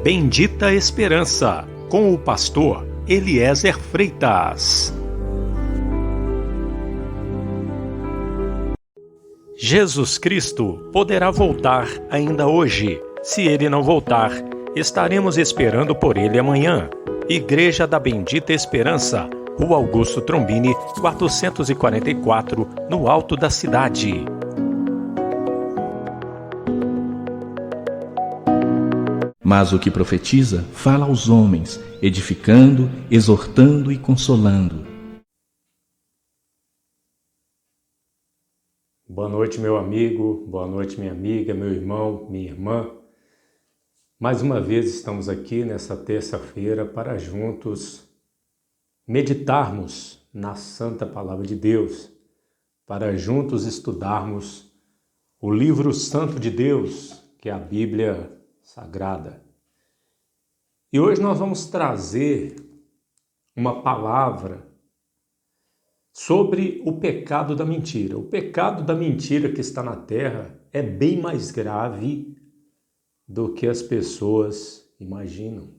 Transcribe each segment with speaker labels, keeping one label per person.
Speaker 1: Bendita Esperança, com o pastor Eliezer Freitas. Jesus Cristo poderá voltar ainda hoje. Se ele não voltar, estaremos esperando por ele amanhã. Igreja da Bendita Esperança, Rua Augusto Trombini, 444, no alto da cidade.
Speaker 2: Mas o que profetiza, fala aos homens, edificando, exortando e consolando.
Speaker 3: Boa noite, meu amigo, boa noite, minha amiga, meu irmão, minha irmã. Mais uma vez estamos aqui nessa terça-feira para juntos meditarmos na Santa Palavra de Deus, para juntos estudarmos o livro santo de Deus, que é a Bíblia Sagrada. E hoje nós vamos trazer uma palavra sobre o pecado da mentira. O pecado da mentira que está na terra é bem mais grave do que as pessoas imaginam.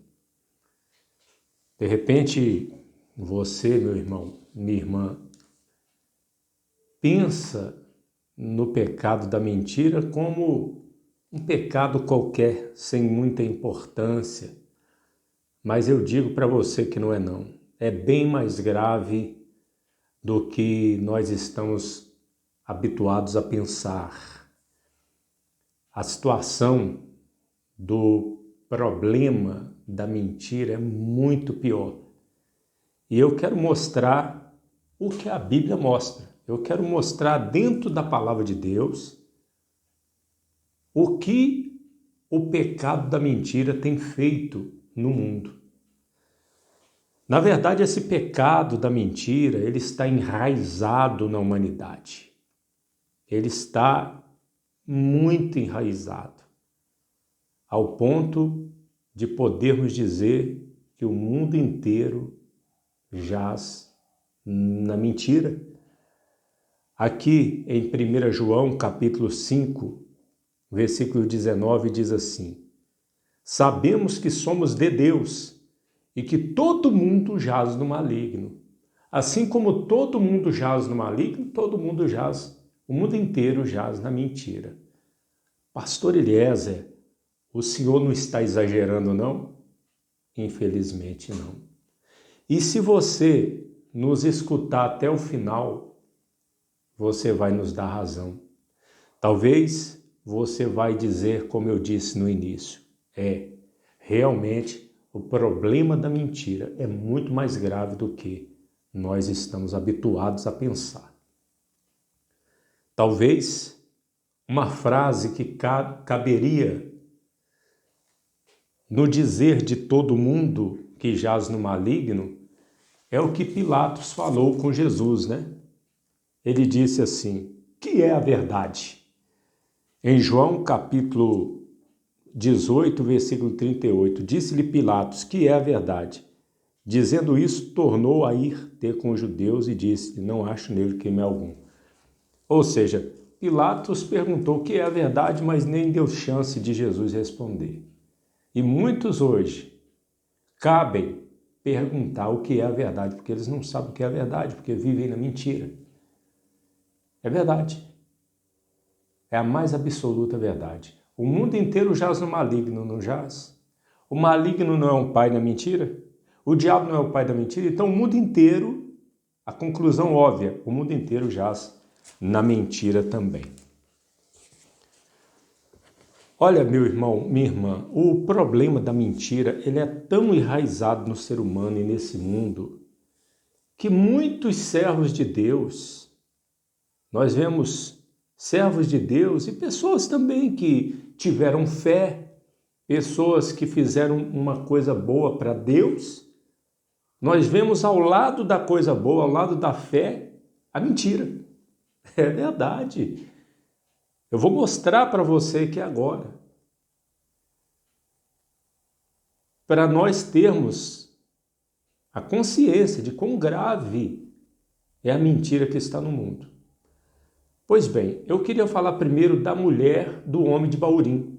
Speaker 3: De repente, você, meu irmão, minha irmã, pensa no pecado da mentira como um pecado qualquer, sem muita importância. Mas eu digo para você que não é não. É bem mais grave do que nós estamos habituados a pensar. A situação do problema da mentira é muito pior. E eu quero mostrar o que a Bíblia mostra. Eu quero mostrar dentro da palavra de Deus o que o pecado da mentira tem feito no mundo. Na verdade, esse pecado da mentira, ele está enraizado na humanidade. Ele está muito enraizado, ao ponto de podermos dizer que o mundo inteiro jaz na mentira. Aqui em 1 João, capítulo 5, versículo 19, diz assim: sabemos que somos de Deus e que todo mundo jaz no maligno. Assim como todo mundo jaz no maligno, todo mundo jaz, o mundo inteiro jaz na mentira. Pastor Eliezer, o senhor não está exagerando, não? Infelizmente não. E se você nos escutar até o final, você vai nos dar razão. Talvez você vai dizer, como eu disse no início, realmente o problema da mentira é muito mais grave do que nós estamos habituados a pensar. Talvez uma frase que caberia no dizer de todo mundo que jaz no maligno é o que Pilatos falou com Jesus, né? Ele disse assim: que é a verdade? Em João capítulo 18, versículo 38, disse-lhe Pilatos: que é a verdade? Dizendo isso, tornou a ir ter com os judeus e disse: não acho nele crime algum. Ou seja, Pilatos perguntou o que é a verdade, mas nem deu chance de Jesus responder. E muitos hoje cabem perguntar o que é a verdade, porque eles não sabem o que é a verdade, porque vivem na mentira. É verdade. É a mais absoluta verdade. O mundo inteiro jaz no maligno, não jaz? O maligno não é um pai da mentira? O diabo não é o pai da mentira? Então o mundo inteiro, a conclusão óbvia, o mundo inteiro jaz na mentira também. Olha, meu irmão, minha irmã, o problema da mentira, ele é tão enraizado no ser humano e nesse mundo, que muitos servos de Deus, nós vemos servos de Deus e pessoas também que tiveram fé, pessoas que fizeram uma coisa boa para Deus, nós vemos ao lado da coisa boa, ao lado da fé, a mentira. É verdade. Eu vou mostrar para você aqui agora. Para nós termos a consciência de quão grave é a mentira que está no mundo. Pois bem, eu queria falar primeiro da mulher do homem de Baurim.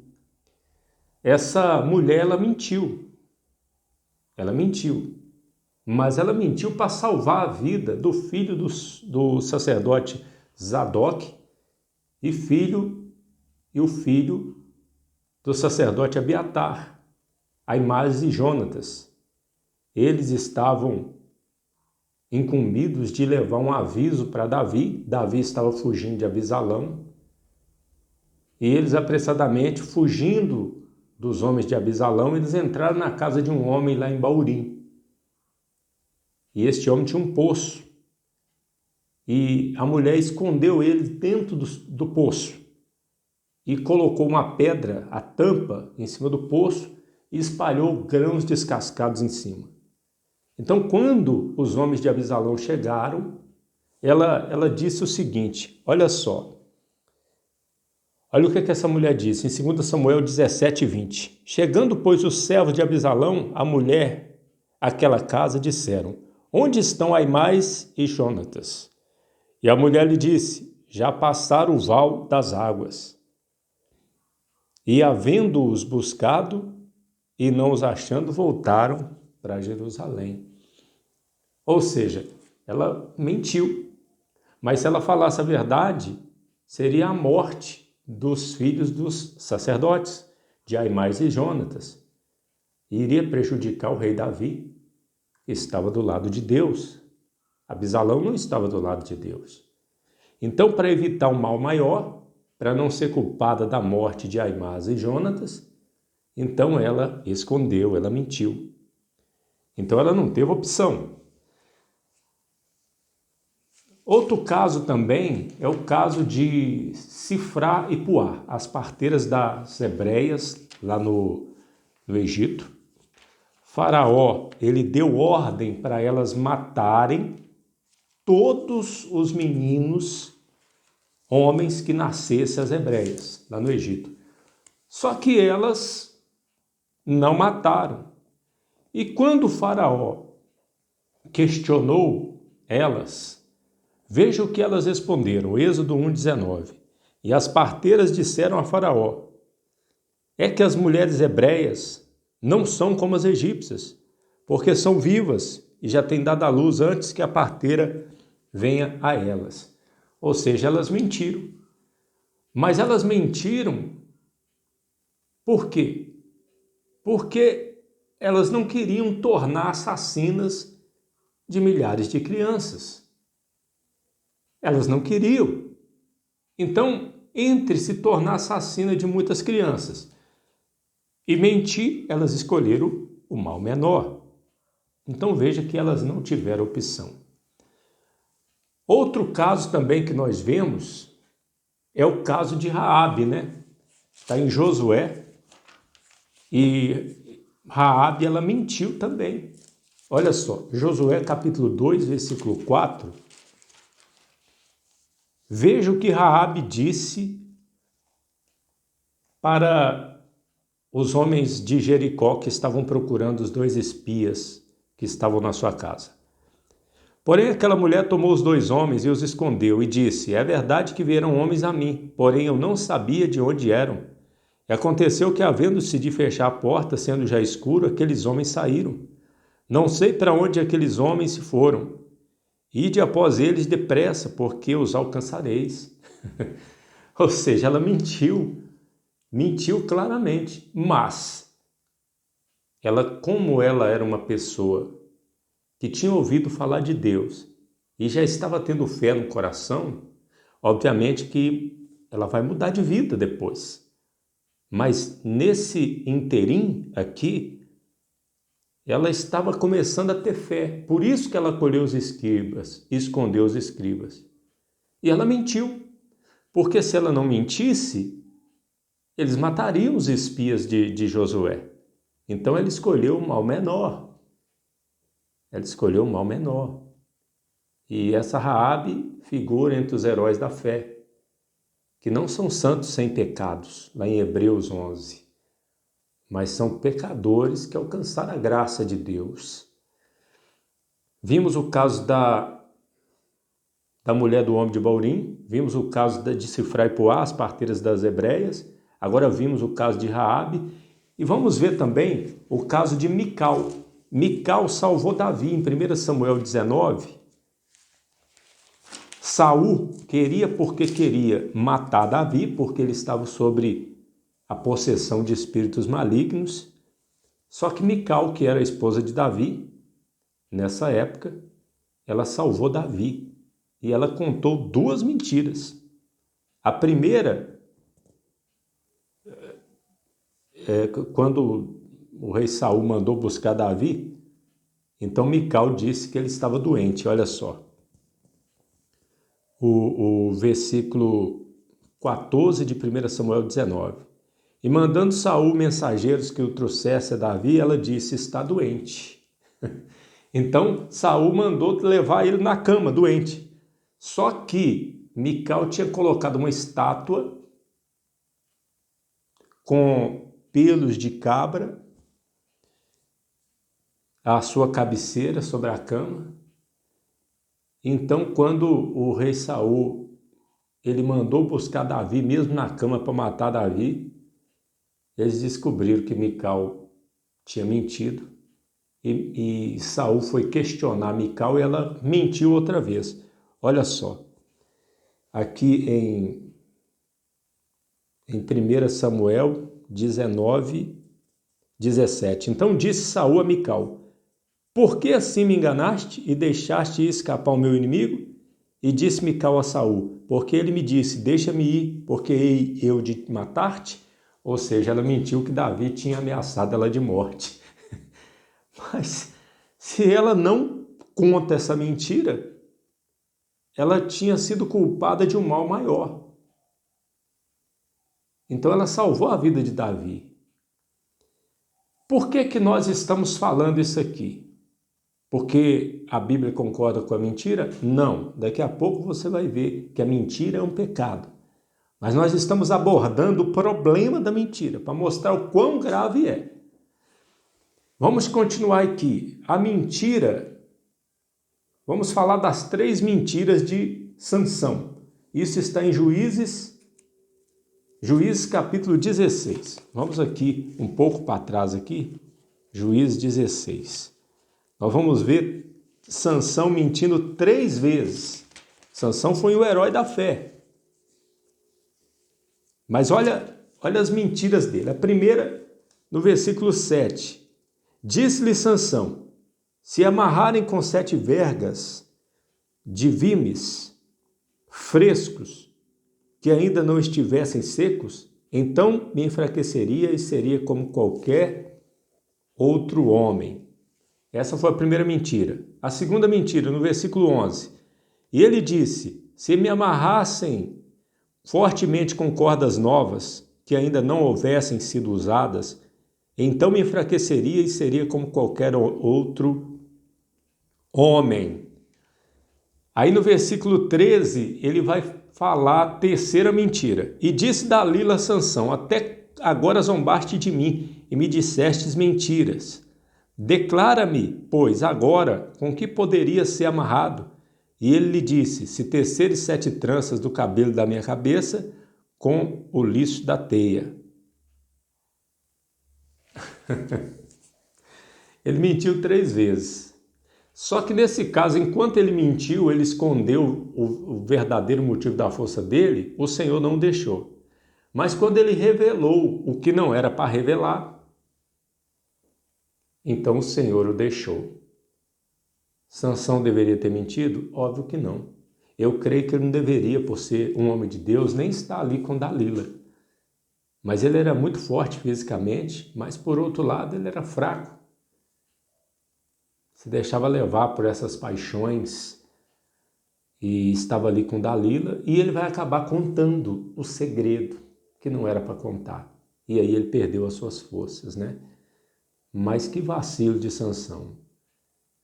Speaker 3: essa mulher, ela mentiu. Ela mentiu. Mas ela mentiu para salvar a vida do filho do sacerdote Zadok e o filho do sacerdote Abiatar, Aimás e Jonatas. Eles estavam incumbidos de levar um aviso para Davi. Davi estava fugindo de Abisalão. E eles, apressadamente, fugindo dos homens de Abisalão, eles entraram na casa de um homem lá em Baurim. E este homem tinha um poço. E a mulher escondeu ele dentro do poço. E colocou uma pedra, a tampa, em cima do poço e espalhou grãos descascados em cima. Então, quando os homens de Abisalão chegaram, ela disse o seguinte, olha só. Olha o que essa mulher disse em 2 Samuel 17:20. Chegando, pois, os servos de Abisalão, a mulher, àquela casa, disseram: onde estão Aimás e Jonatas? E a mulher lhe disse: já passaram o val das águas. E havendo-os buscado e não os achando, voltaram para Jerusalém. Ou seja, ela mentiu. Mas se ela falasse a verdade, seria a morte dos filhos dos sacerdotes, de Aimás e Jonatas. E iria prejudicar o rei Davi, que estava do lado de Deus. Abisalão não estava do lado de Deus. Então, para evitar um mal maior, para não ser culpada da morte de Aimás e Jonatas, então ela escondeu, ela mentiu. Então ela não teve opção. Outro caso também é o caso de Sifrá e Puá, as parteiras das hebreias lá no Egito. Faraó, ele deu ordem para elas matarem todos os meninos, homens que nascessem as hebreias, lá no Egito. Só que elas não mataram. E quando o Faraó questionou elas, veja o que elas responderam, Êxodo 1:19. E as parteiras disseram a Faraó: é que as mulheres hebreias não são como as egípcias, porque são vivas e já têm dado à luz antes que a parteira venha a elas. Ou seja, elas mentiram. Mas elas mentiram por quê? Porque elas não queriam tornar assassinas de milhares de crianças. Elas não queriam. Então, entre se tornar assassina de muitas crianças e mentir, elas escolheram o mal menor. Então veja que elas não tiveram opção. Outro caso também que nós vemos é o caso de Raabe, né? Está em Josué. E Raabe, ela mentiu também. Olha só, Josué capítulo 2, versículo 4. Veja o que Raabe disse para os homens de Jericó que estavam procurando os 2 espias que estavam na sua casa. Porém, aquela mulher tomou os 2 homens e os escondeu e disse: é verdade que vieram homens a mim, porém eu não sabia de onde eram. E aconteceu que, havendo-se de fechar a porta, sendo já escuro, aqueles homens saíram. Não sei para onde aqueles homens se foram. Ide após eles depressa, porque os alcançareis. Ou seja, ela mentiu claramente, mas como ela era uma pessoa que tinha ouvido falar de Deus e já estava tendo fé no coração, obviamente que ela vai mudar de vida depois. Mas nesse interim aqui, ela estava começando a ter fé. Por isso que ela acolheu os escribas, escondeu os escribas. E ela mentiu, porque se ela não mentisse, eles matariam os espias de Josué. Então ela escolheu o mal menor. Ela escolheu o mal menor. E essa Raabe figura entre os heróis da fé, que não são santos sem pecados, lá em Hebreus 11, mas são pecadores que alcançaram a graça de Deus. Vimos o caso da mulher do homem de Baurim, vimos o caso de Sifrá e Puá, as parteiras das hebreias, agora vimos o caso de Raabe, E vamos ver também o caso de Mical. Mical salvou Davi em 1 Samuel 19. Saul queria porque queria matar Davi, porque ele estava sobre a possessão de espíritos malignos. Só que Mical, que era a esposa de Davi, nessa época, ela salvou Davi. E ela contou duas mentiras. A primeira, quando o rei Saul mandou buscar Davi, então Mical disse que ele estava doente. Olha só. O versículo 14 de 1 Samuel 19. E mandando Saul mensageiros que o trouxesse a Davi, ela disse, está doente. Então Saul mandou levar ele na cama, doente. Só que Mical tinha colocado uma estátua com pelos de cabra à sua cabeceira sobre a cama. Então, quando o rei Saul ele mandou buscar Davi, mesmo na cama, para matar Davi, eles descobriram que Mical tinha mentido e Saul foi questionar Mical e ela mentiu outra vez. Olha só, aqui em 1 Samuel 19, 17. Então disse Saul a Mical, por que assim me enganaste e deixaste escapar o meu inimigo? E disse Mical a Saul, porque ele me disse, deixa-me ir, porque hei eu de matar-te? Ou seja, ela mentiu que Davi tinha ameaçado ela de morte. Mas se ela não conta essa mentira, ela tinha sido culpada de um mal maior. Então ela salvou a vida de Davi. Por que nós estamos falando isso aqui? Porque a Bíblia concorda com a mentira? Não. Daqui a pouco você vai ver que a mentira é um pecado. Mas nós estamos abordando o problema da mentira, para mostrar o quão grave é. Vamos continuar aqui. A mentira, vamos falar das 3 mentiras de Sansão. Isso está em Juízes capítulo 16. Vamos aqui, um pouco para trás aqui, Juízes 16. Nós vamos ver Sansão mentindo 3 vezes. Sansão foi o herói da fé. Mas olha as mentiras dele. A primeira, no versículo 7. Disse-lhe Sansão, se amarrarem com 7 vergas de vimes frescos, que ainda não estivessem secos, então me enfraqueceria e seria como qualquer outro homem. Essa foi a primeira mentira. A segunda mentira, no versículo 11. E ele disse, se me amarrassem fortemente com cordas novas, que ainda não houvessem sido usadas, então me enfraqueceria e seria como qualquer outro homem. Aí no versículo 13, ele vai falar a terceira mentira. E disse Dalila a Sansão, até agora zombaste de mim e me dissestes mentiras. Declara-me, pois, agora, com que poderia ser amarrado? E ele lhe disse, se teceres 7 tranças do cabelo da minha cabeça, com o liço da teia. Ele mentiu 3 vezes. Só que nesse caso, enquanto ele mentiu, ele escondeu o verdadeiro motivo da força dele, o Senhor não deixou. Mas quando ele revelou o que não era para revelar, então o Senhor o deixou. Sansão deveria ter mentido? Óbvio que não. Eu creio que ele não deveria, por ser um homem de Deus, nem estar ali com Dalila. Mas ele era muito forte fisicamente, mas por outro lado ele era fraco. Se deixava levar por essas paixões e estava ali com Dalila, e ele vai acabar contando o segredo que não era para contar. E aí ele perdeu as suas forças, né? Mas que vacilo de Sansão.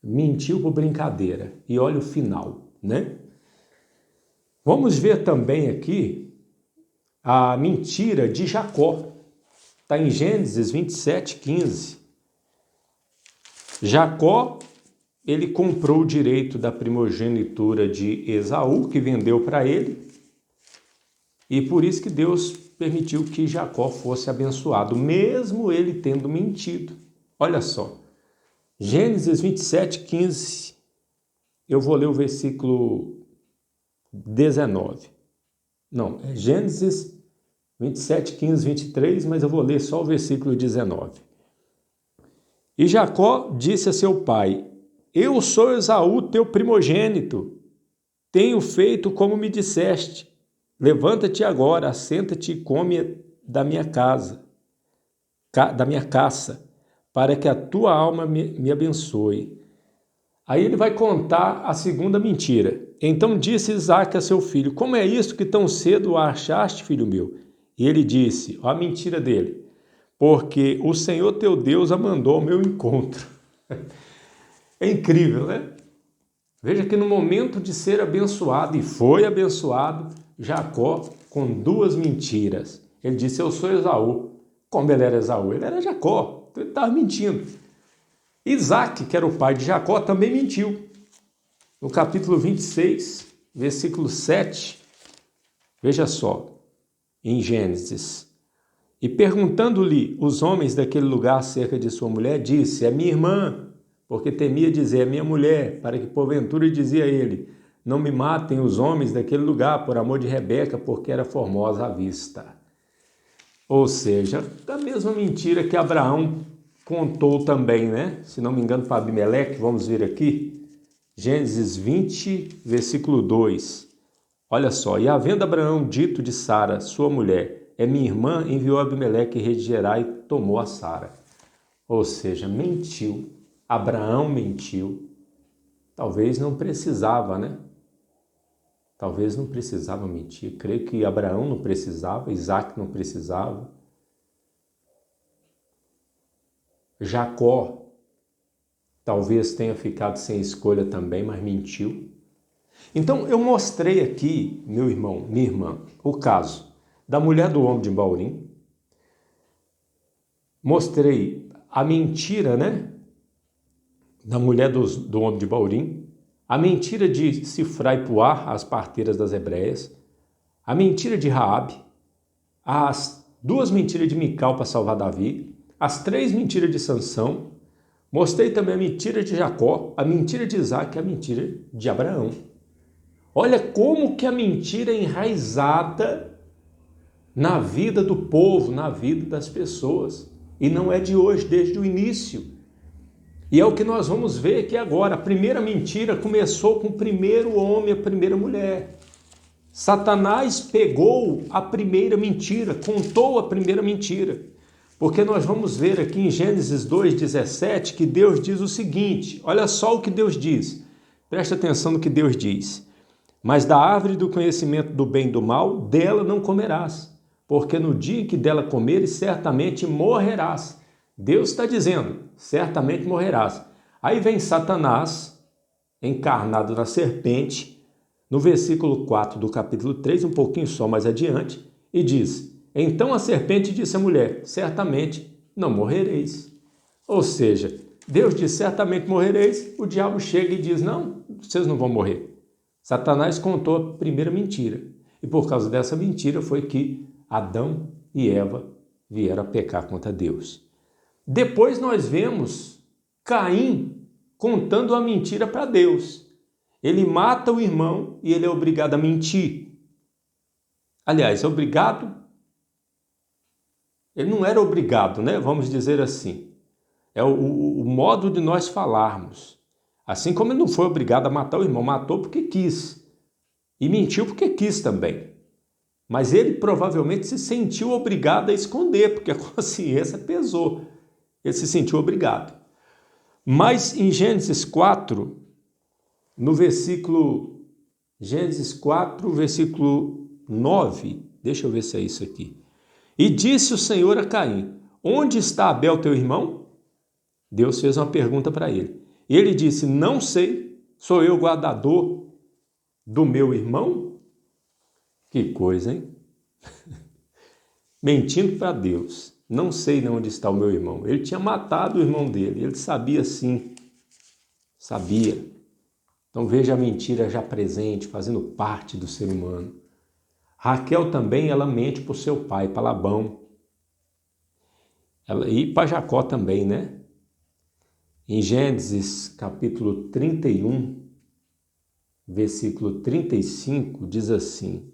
Speaker 3: Mentiu por brincadeira. E olha o final, né? Vamos ver também aqui a mentira de Jacó. Está em Gênesis 27, 15. Jacó, ele comprou o direito da primogenitura de Esaú, que vendeu para ele. E por isso que Deus permitiu que Jacó fosse abençoado, mesmo ele tendo mentido. Olha só, Gênesis 27, 15, eu vou ler o versículo 19. Não, é Gênesis 27, 15, 23, mas eu vou ler só o versículo 19. E Jacó disse a seu pai: Eu sou Esaú, teu primogênito. Tenho feito como me disseste. Levanta-te agora, assenta-te e come da minha caça, para que a tua alma me abençoe. Aí ele vai contar a segunda mentira. Então disse Isaque a seu filho: Como é isto que tão cedo a achaste, filho meu? E ele disse, ó a mentira dele: Porque o Senhor teu Deus a mandou ao meu encontro. É incrível, né? Veja que no momento de ser abençoado, e foi abençoado, Jacó com duas mentiras. Ele disse: Eu sou Esaú. Como ele era Esaú? Ele era Jacó, então ele estava mentindo. Isaque, que era o pai de Jacó, também mentiu. No capítulo 26, versículo 7, veja só, em Gênesis. E perguntando-lhe os homens daquele lugar acerca de sua mulher, disse: É minha irmã, porque temia dizer: É minha mulher, para que porventura dizia ele: Não me matem os homens daquele lugar por amor de Rebeca, porque era formosa à vista. Ou seja, a mesma mentira que Abraão contou também, né? Se não me engano, para Abimeleque, vamos ver aqui, Gênesis 20, versículo 2. Olha só, e havendo Abraão dito de Sara, sua mulher, é minha irmã, enviou Abimeleque rei de Gerar e tomou a Sara. Ou seja, mentiu. Abraão mentiu. Talvez não precisava, né? Talvez não precisava mentir. Creio que Abraão não precisava, Isaque não precisava. Jacó talvez tenha ficado sem escolha também, mas mentiu. Então eu mostrei aqui, meu irmão, minha irmã, o caso da mulher do homem de Baurim. Mostrei a mentira, né? Da mulher do homem de Baurim. A mentira de Sifra e Puá, as parteiras das hebreias. A mentira de Raabe. As duas mentiras de Mical para salvar Davi. As três mentiras de Sansão. Mostrei também a mentira de Jacó, a mentira de Isaque e a mentira de Abraão. Olha como que a mentira é enraizada na vida do povo, na vida das pessoas. E não é de hoje, desde o início. E é o que nós vamos ver aqui agora. A primeira mentira começou com o primeiro homem, a primeira mulher. Satanás pegou a primeira mentira, contou a primeira mentira. Porque nós vamos ver aqui em Gênesis 2,17 que Deus diz o seguinte, olha só o que Deus diz, presta atenção no que Deus diz. Mas da árvore do conhecimento do bem e do mal, dela não comerás, porque no dia em que dela comeres, certamente morrerás. Deus está dizendo, certamente morrerás. Aí vem Satanás, encarnado na serpente, no versículo 4 do capítulo 3, um pouquinho só mais adiante, e diz: Então a serpente disse à mulher: Certamente não morrereis. Ou seja, Deus diz: Certamente morrereis. O diabo chega e diz: Não, vocês não vão morrer. Satanás contou a primeira mentira. E por causa dessa mentira foi que Adão e Eva vieram a pecar contra Deus. Depois nós vemos Caim contando a mentira para Deus. Ele mata o irmão e ele é obrigado a mentir. Aliás, é obrigado. Ele não era obrigado, né? Vamos dizer assim. É o modo de nós falarmos. Assim como ele não foi obrigado a matar o irmão, matou porque quis. E mentiu porque quis também. Mas ele provavelmente se sentiu obrigado a esconder, porque a consciência pesou. Ele se sentiu obrigado. Mas em Gênesis 4, no versículo... Gênesis 4, versículo 9. Deixa eu ver se é isso aqui. E disse o Senhor a Caim: Onde está Abel, teu irmão? Deus fez uma pergunta para ele. Ele disse: Não sei, sou eu guardador do meu irmão? Que coisa, hein? Mentindo para Deus. Não sei onde está o meu irmão. Ele tinha matado o irmão dele. Ele sabia sim. Sabia. Então veja a mentira já presente, fazendo parte do ser humano. Raquel também, ela mente para o seu pai, para Labão. E para Jacó também, né? Em Gênesis capítulo 31, versículo 35, diz assim: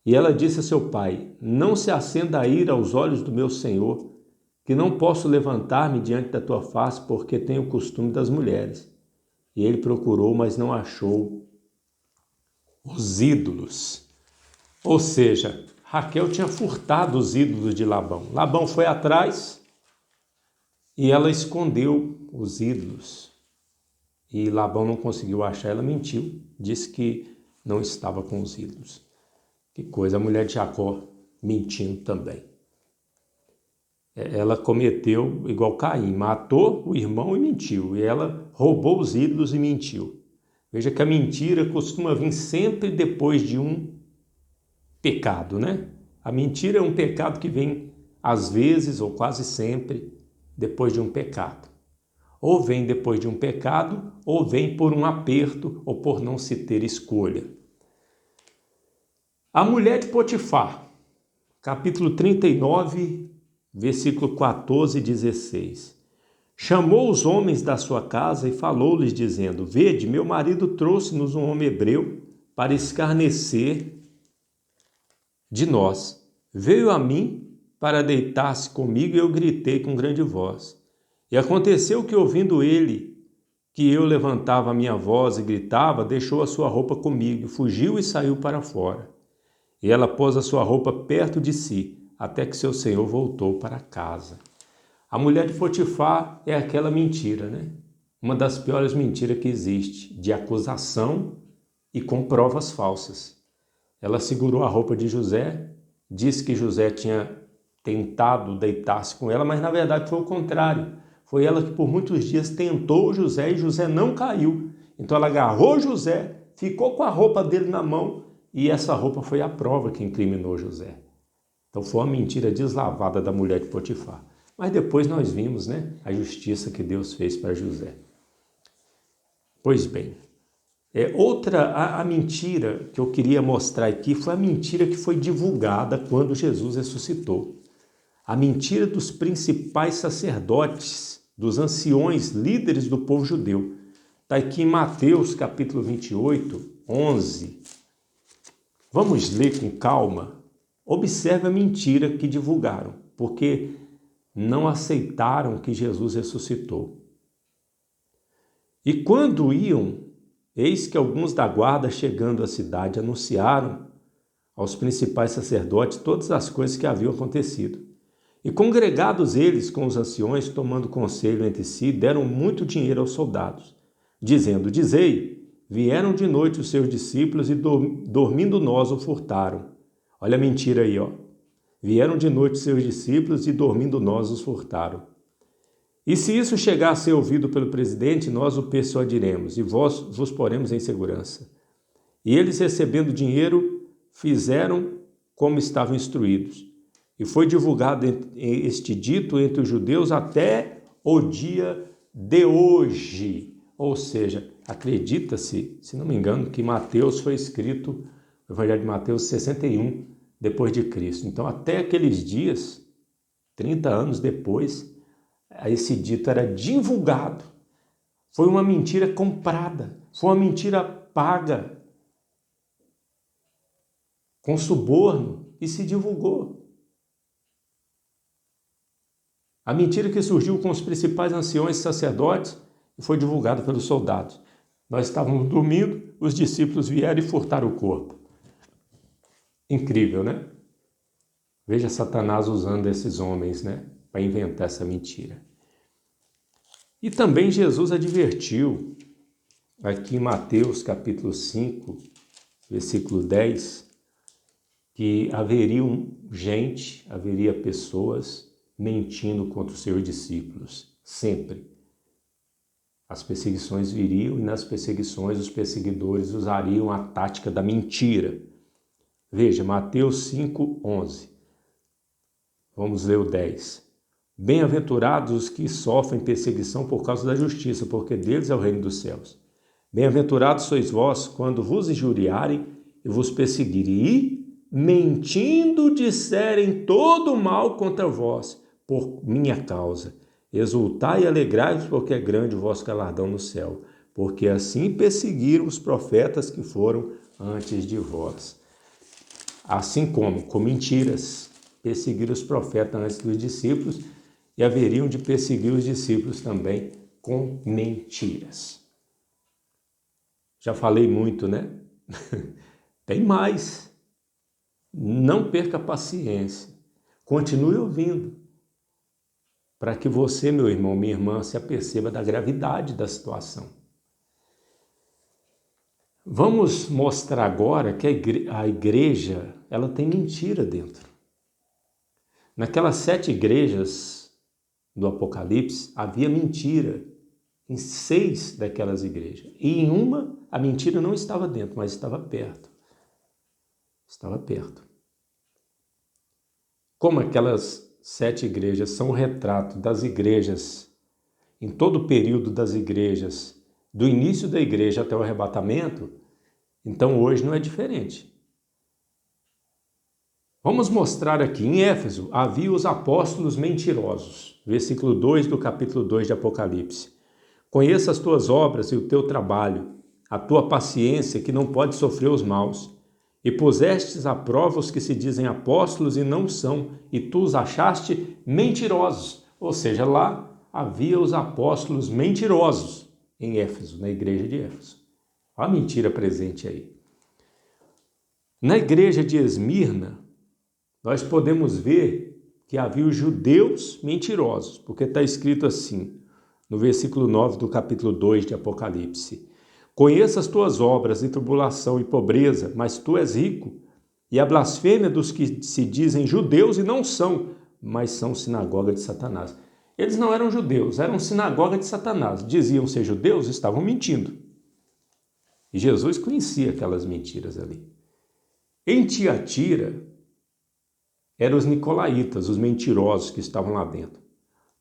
Speaker 3: E ela disse a seu pai: Não se acenda a ira aos olhos do meu senhor, que não posso levantar-me diante da tua face, porque tenho o costume das mulheres. E ele procurou, mas não achou os ídolos. Ou seja, Raquel tinha furtado os ídolos de Labão. Labão foi atrás e ela escondeu os ídolos. E Labão não conseguiu achar, ela mentiu, disse que não estava com os ídolos. Que coisa, a mulher de Jacó mentindo também. Ela cometeu igual Caim, matou o irmão e mentiu. E ela roubou os ídolos e mentiu. Veja que a mentira costuma vir sempre depois de um pecado, né? A mentira é um pecado que vem às vezes ou quase sempre depois de um pecado. Ou vem depois de um pecado, ou vem por um aperto ou por não se ter escolha. A mulher de Potifar, capítulo 39, versículo 14 e 16. Chamou os homens da sua casa e falou-lhes, dizendo: Vede, meu marido trouxe-nos um homem hebreu para escarnecer de nós. Veio a mim para deitar-se comigo e eu gritei com grande voz. E aconteceu que, ouvindo ele que eu levantava a minha voz e gritava, deixou a sua roupa comigo, fugiu e saiu para fora. E ela pôs a sua roupa perto de si, até que seu senhor voltou para casa. A mulher de Potifar é aquela mentira, né? Uma das piores mentiras que existe, de acusação e com provas falsas. Ela segurou a roupa de José, disse que José tinha tentado deitar-se com ela, mas na verdade foi o contrário. Foi ela que por muitos dias tentou José e José não caiu. Então ela agarrou José, ficou com a roupa dele na mão e essa roupa foi a prova que incriminou José. Então foi uma mentira deslavada da mulher de Potifar. Mas depois nós vimos, né, a justiça que Deus fez para José. Pois bem, a mentira que eu queria mostrar aqui foi a mentira que foi divulgada quando Jesus ressuscitou. A mentira dos principais sacerdotes, dos anciões, líderes do povo judeu. Está aqui em Mateus capítulo 28, 11. Vamos ler com calma. Observe a mentira que divulgaram, porque não aceitaram que Jesus ressuscitou. E quando iam, eis que alguns da guarda, chegando à cidade, anunciaram aos principais sacerdotes todas as coisas que haviam acontecido. E congregados eles com os anciões, tomando conselho entre si, deram muito dinheiro aos soldados, dizendo: Dizei, vieram de noite os seus discípulos e dormindo nós o furtaram. Olha a mentira aí, ó. Vieram de noite seus discípulos e dormindo nós os furtaram. E se isso chegar a ser ouvido pelo presidente, nós o persuadiremos e vos poremos em segurança. E eles, recebendo dinheiro, fizeram como estavam instruídos. E foi divulgado este dito entre os judeus até o dia de hoje. Ou seja, acredita-se, se não me engano, que Mateus foi escrito, o Evangelho de Mateus, 61 depois de Cristo. Então, até aqueles dias, 30 anos depois, esse dito era divulgado. Foi uma mentira comprada, foi uma mentira paga, com suborno, e se divulgou. A mentira que surgiu com os principais anciões e sacerdotes e foi divulgada pelos soldados. Nós estávamos dormindo, os discípulos vieram e furtaram o corpo. Incrível, né? Veja Satanás usando esses homens, né, para inventar essa mentira. E também Jesus advertiu, aqui em Mateus capítulo 5, versículo 10, que haveria pessoas mentindo contra os seus discípulos, sempre. As perseguições viriam e nas perseguições os perseguidores usariam a tática da mentira. Veja, Mateus 5, 11. Vamos ler o 10. Bem-aventurados os que sofrem perseguição por causa da justiça, porque deles é o reino dos céus. Bem-aventurados sois vós quando vos injuriarem e vos perseguirem, e mentindo disserem todo mal contra vós, por minha causa. Exultai e alegrai-vos, porque é grande o vosso galardão no céu, porque assim perseguiram os profetas que foram antes de vós. Assim como, com mentiras, perseguiram os profetas antes dos discípulos, e haveriam de perseguir os discípulos também com mentiras. Já falei muito, né? Tem mais. Não perca a paciência. Continue ouvindo, para que você, meu irmão, minha irmã, se aperceba da gravidade da situação. Vamos mostrar agora que a igreja, ela tem mentira dentro. Naquelas 7 igrejas do Apocalipse, havia mentira em 6 daquelas igrejas. E em uma, a mentira não estava dentro, mas estava perto. Estava perto. Como aquelas 7 igrejas são o retrato das igrejas, em todo o período das igrejas, do início da igreja até o arrebatamento, então hoje não é diferente. Vamos mostrar aqui, em Éfeso, havia os apóstolos mentirosos, versículo 2 do capítulo 2 de Apocalipse. Conheça as tuas obras e o teu trabalho, a tua paciência que não pode sofrer os maus, e pusestes à prova os que se dizem apóstolos e não são, e tu os achaste mentirosos. Ou seja, lá havia os apóstolos mentirosos em Éfeso, na igreja de Éfeso. Olha a mentira presente aí. Na igreja de Esmirna, nós podemos ver que havia os judeus mentirosos, porque está escrito assim, no versículo 9 do capítulo 2 de Apocalipse. Conheça as tuas obras e tribulação e pobreza, mas tu és rico, e a blasfêmia dos que se dizem judeus e não são, mas são sinagoga de Satanás. Eles não eram judeus, eram sinagoga de Satanás. Diziam ser judeus, estavam mentindo. E Jesus conhecia aquelas mentiras ali. Em Tiatira, eram os nicolaítas, os mentirosos que estavam lá dentro.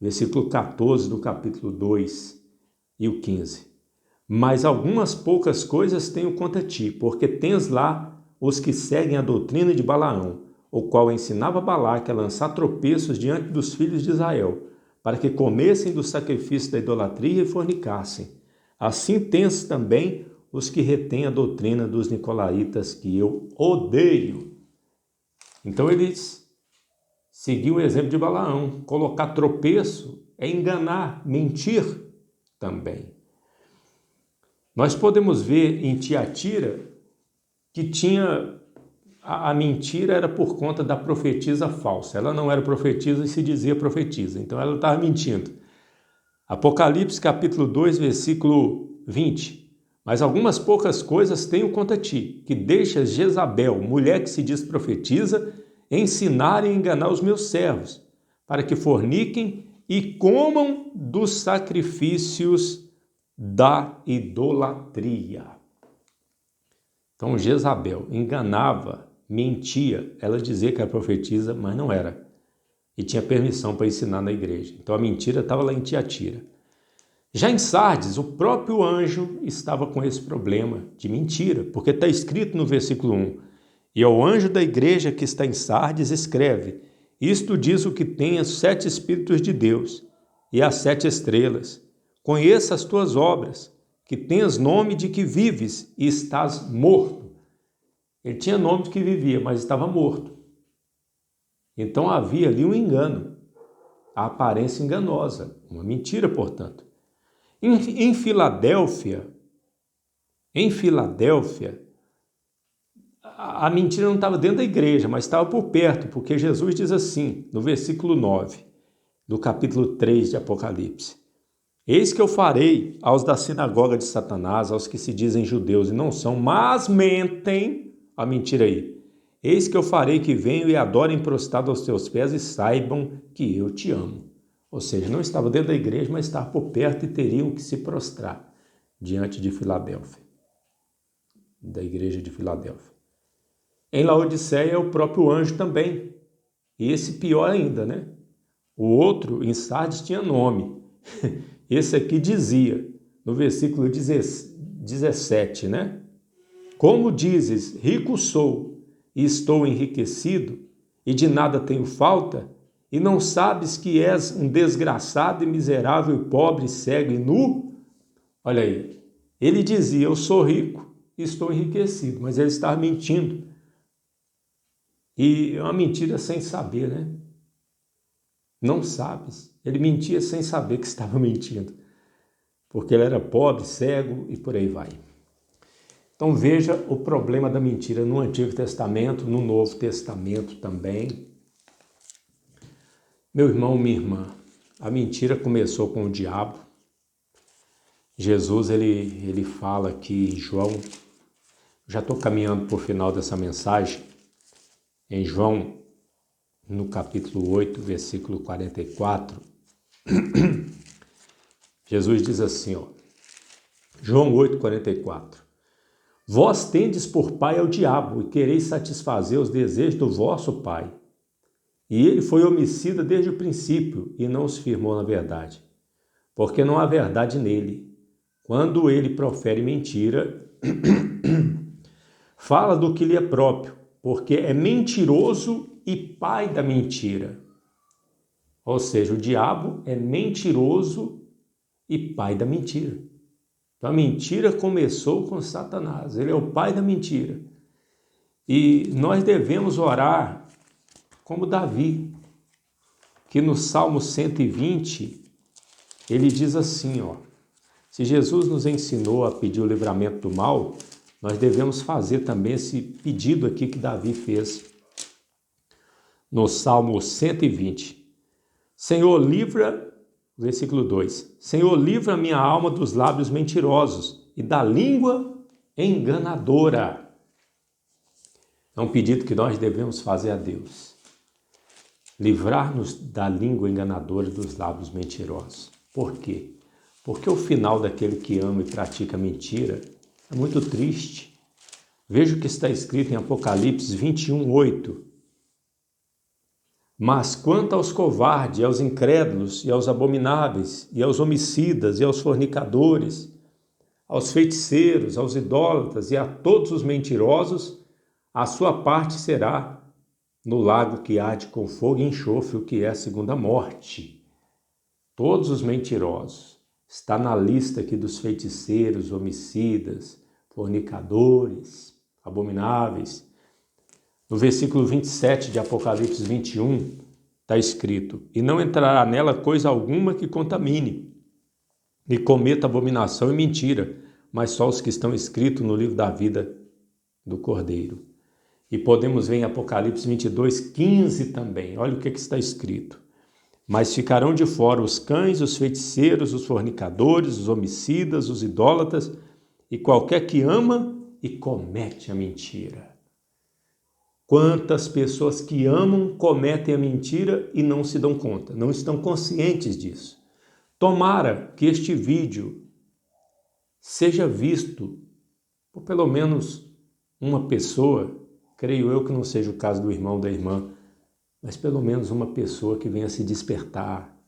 Speaker 3: Versículo 14 do capítulo 2 e o 15. Mas algumas poucas coisas tenho contra ti, porque tens lá os que seguem a doutrina de Balaão, o qual ensinava Balaque a lançar tropeços diante dos filhos de Israel, para que comessem do sacrifício da idolatria e fornicassem. Assim tens também os que retêm a doutrina dos nicolaítas, que eu odeio. Então eles seguiam o exemplo de Balaão. Colocar tropeço é enganar, mentir também. Nós podemos ver em Tiatira que a mentira era por conta da profetisa falsa. Ela não era profetisa e se dizia profetisa, então ela estava mentindo. Apocalipse capítulo 2, versículo 20. Mas algumas poucas coisas tenho contra ti, que deixas Jezabel, mulher que se diz profetiza, ensinar e enganar os meus servos, para que forniquem e comam dos sacrifícios da idolatria. Então Jezabel enganava, mentia, ela dizia que era profetisa, mas não era. E tinha permissão para ensinar na igreja. Então a mentira estava lá em Tiatira. Já em Sardes, o próprio anjo estava com esse problema de mentira, porque está escrito no versículo 1, e ao anjo da igreja que está em Sardes escreve, isto diz o que tem os 7 Espíritos de Deus e as 7 estrelas. Conheça as tuas obras, que tens nome de que vives e estás morto. Ele tinha nome de que vivia, mas estava morto. Então havia ali um engano, a aparência enganosa, uma mentira, portanto. Em Filadélfia, a mentira não estava dentro da igreja, mas estava por perto, porque Jesus diz assim, no versículo 9, do capítulo 3 de Apocalipse. Eis que eu farei aos da sinagoga de Satanás, aos que se dizem judeus e não são, mas mentem, a mentira aí. Eis que eu farei que venham e adorem prostrado aos teus pés e saibam que eu te amo. Ou seja, não estava dentro da igreja, mas estava por perto e teriam que se prostrar diante de Filadélfia, da igreja de Filadélfia. Em Laodiceia é o próprio anjo também. E esse pior ainda, né? O outro, em Sardes, tinha nome. Esse aqui dizia, no versículo 17, né? Como dizes, rico sou, e estou enriquecido, e de nada tenho falta, e não sabes que és um desgraçado e miserável, e pobre, cego e nu? Olha aí, ele dizia, eu sou rico e estou enriquecido, mas ele estava mentindo. E é uma mentira sem saber, né? Não sabes. Ele mentia sem saber que estava mentindo, porque ele era pobre, cego e por aí vai. Então veja o problema da mentira no Antigo Testamento, no Novo Testamento também. Meu irmão, minha irmã, a mentira começou com o diabo. Jesus, ele fala aqui em João, já estou caminhando para o final dessa mensagem, em João, no capítulo 8, versículo 44, Jesus diz assim, ó, João 8, 44, vós tendes por pai ao diabo e quereis satisfazer os desejos do vosso pai. E ele foi homicida desde o princípio e não se firmou na verdade, porque não há verdade nele. Quando ele profere mentira, fala do que lhe é próprio, porque é mentiroso e pai da mentira. Ou seja, o diabo é mentiroso e pai da mentira. Então a mentira começou com Satanás, ele é o pai da mentira. E nós devemos orar como Davi, que no Salmo 120, ele diz assim, ó, se Jesus nos ensinou a pedir o livramento do mal, nós devemos fazer também esse pedido aqui que Davi fez no Salmo 120. Senhor, livra, versículo 2, Senhor, livra minha alma dos lábios mentirosos e da língua enganadora. É um pedido que nós devemos fazer a Deus. Livrar-nos da língua enganadora e dos lábios mentirosos. Por quê? Porque o final daquele que ama e pratica mentira é muito triste. Veja o que está escrito em Apocalipse 21, 8. Mas quanto aos covardes, e aos incrédulos, e aos abomináveis, e aos homicidas, e aos fornicadores, aos feiticeiros, aos idólatras e a todos os mentirosos, a sua parte será no lago que arde com fogo e enxofre, o que é a segunda morte. Todos os mentirosos. Está na lista aqui dos feiticeiros, homicidas, fornicadores, abomináveis. No versículo 27 de Apocalipse 21, está escrito, e não entrará nela coisa alguma que contamine, e cometa abominação e mentira, mas só os que estão escritos no livro da vida do Cordeiro. E podemos ver em Apocalipse 22, 15 também, olha o que está escrito. Mas ficarão de fora os cães, os feiticeiros, os fornicadores, os homicidas, os idólatras e qualquer que ama e comete a mentira. Quantas pessoas que amam cometem a mentira e não se dão conta, não estão conscientes disso. Tomara que este vídeo seja visto por pelo menos uma pessoa, creio eu que não seja o caso do irmão ou da irmã, mas pelo menos uma pessoa que venha se despertar,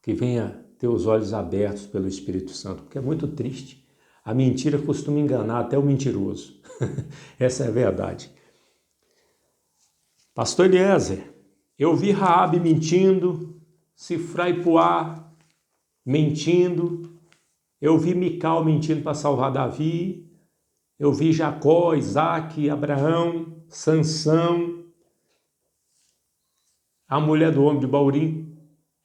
Speaker 3: que venha ter os olhos abertos pelo Espírito Santo, porque é muito triste. A mentira costuma enganar até o mentiroso. Essa é a verdade. Pastor Eliezer, eu vi Raabe mentindo, Sifra e Puá mentindo, eu vi Mical mentindo para salvar Davi, eu vi Jacó, Isaac, Abraão, Sansão, a mulher do homem de Baurim.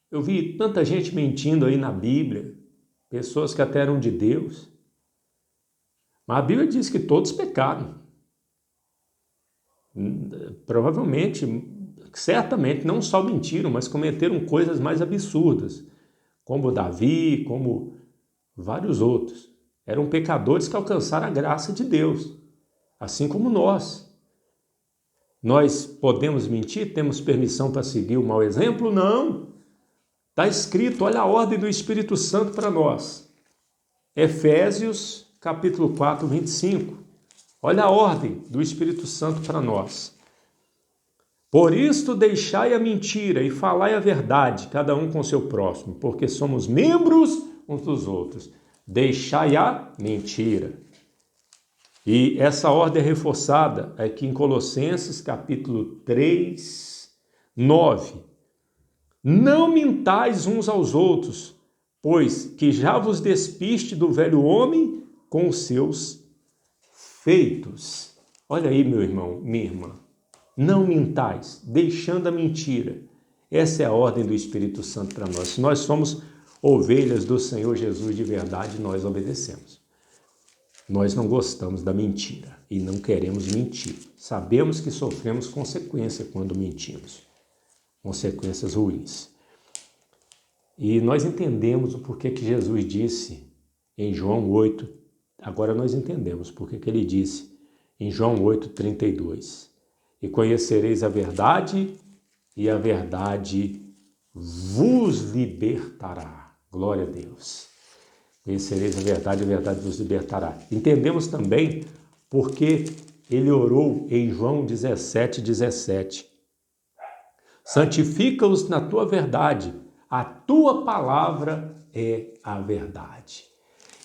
Speaker 3: Eu vi tanta gente mentindo aí na Bíblia, pessoas que até eram de Deus. Mas a Bíblia diz que todos pecaram. Provavelmente, certamente, não só mentiram, mas cometeram coisas mais absurdas, como Davi, como vários outros. Eram pecadores que alcançaram a graça de Deus, assim como nós. Nós podemos mentir? Temos permissão para seguir o mau exemplo? Não. Está escrito, olha a ordem do Espírito Santo para nós. Efésios, capítulo 4, 25. Olha a ordem do Espírito Santo para nós. Por isto deixai a mentira e falai a verdade, cada um com seu próximo, porque somos membros uns dos outros. Deixai a mentira. E essa ordem é reforçada aqui em Colossenses capítulo 3, 9. Não mintais uns aos outros, pois que já vos despiste do velho homem com os seus feitos. Olha aí, meu irmão, minha irmã. Não mintais, deixando a mentira. Essa é a ordem do Espírito Santo para nós. Se nós somos ovelhas do Senhor Jesus de verdade, nós obedecemos. Nós não gostamos da mentira e não queremos mentir. Sabemos que sofremos consequências quando mentimos. Consequências ruins. E nós entendemos o porquê que Jesus disse em João 8. Agora nós entendemos porquê que ele disse em João 8:32. E conhecereis a verdade, e a verdade vos libertará. Glória a Deus. Conhecereis a verdade vos libertará. Entendemos também porque ele orou em João 17:17. Santifica-os na tua verdade, a tua palavra é a verdade.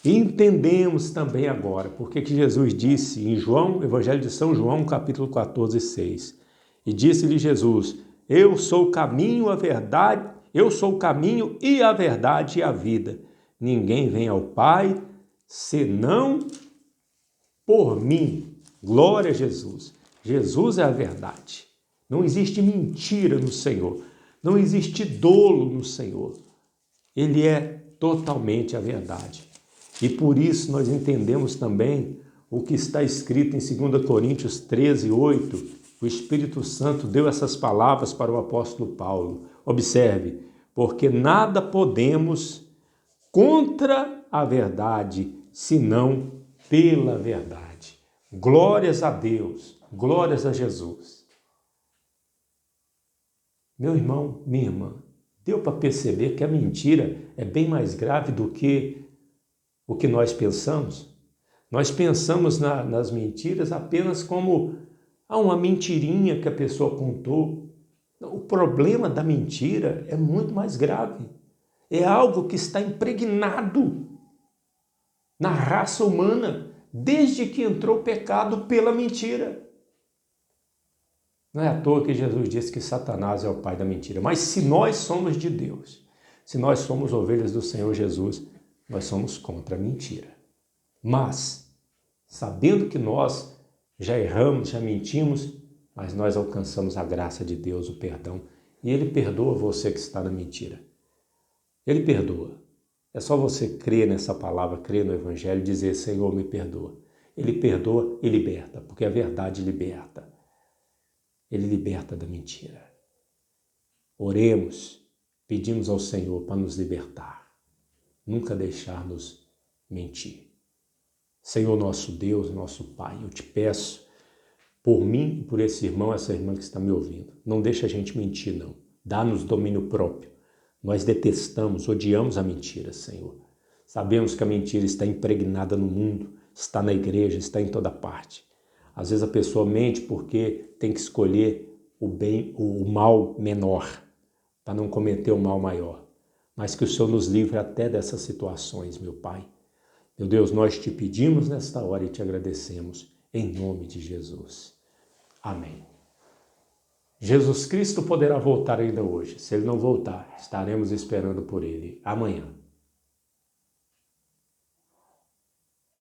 Speaker 3: E entendemos também agora porque que Jesus disse em João, Evangelho de São João, capítulo 14:6. E disse-lhe Jesus: eu sou o caminho, a verdade, eu sou o caminho e a verdade e a vida. Ninguém vem ao Pai senão por mim. Glória a Jesus. Jesus é a verdade. Não existe mentira no Senhor. Não existe dolo no Senhor. Ele é totalmente a verdade. E por isso nós entendemos também o que está escrito em 2 Coríntios 13:8. O Espírito Santo deu essas palavras para o apóstolo Paulo. Observe, porque nada podemos contra a verdade, senão pela verdade. Glórias a Deus, glórias a Jesus. Meu irmão, minha irmã, deu para perceber que a mentira é bem mais grave do que o que nós pensamos? Nós pensamos nas mentiras apenas como uma mentirinha que a pessoa contou. O problema da mentira é muito mais grave. É algo que está impregnado na raça humana desde que entrou o pecado pela mentira. Não é à toa que Jesus disse que Satanás é o pai da mentira. Mas se nós somos de Deus, se nós somos ovelhas do Senhor Jesus, nós somos contra a mentira. Mas, sabendo que nós já erramos, já mentimos, mas nós alcançamos a graça de Deus, o perdão, e Ele perdoa você que está na mentira. Ele perdoa. É só você crer nessa palavra, crer no Evangelho e dizer: Senhor, me perdoa. Ele perdoa e liberta, porque a verdade liberta. Ele liberta da mentira. Oremos, pedimos ao Senhor para nos libertar. Nunca deixar-nos mentir. Senhor nosso Deus, nosso Pai, eu te peço por mim e por esse irmão, essa irmã que está me ouvindo. Não deixa a gente mentir, não. Dá-nos domínio próprio. Nós detestamos, odiamos a mentira, Senhor. Sabemos que a mentira está impregnada no mundo, está na igreja, está em toda parte. Às vezes a pessoa mente porque tem que escolher o mal menor, para não cometer o mal maior. Mas que o Senhor nos livre até dessas situações, meu Pai. Meu Deus, nós te pedimos nesta hora e te agradecemos, em nome de Jesus. Amém. Jesus Cristo poderá voltar ainda hoje. Se Ele não voltar, estaremos esperando por Ele amanhã.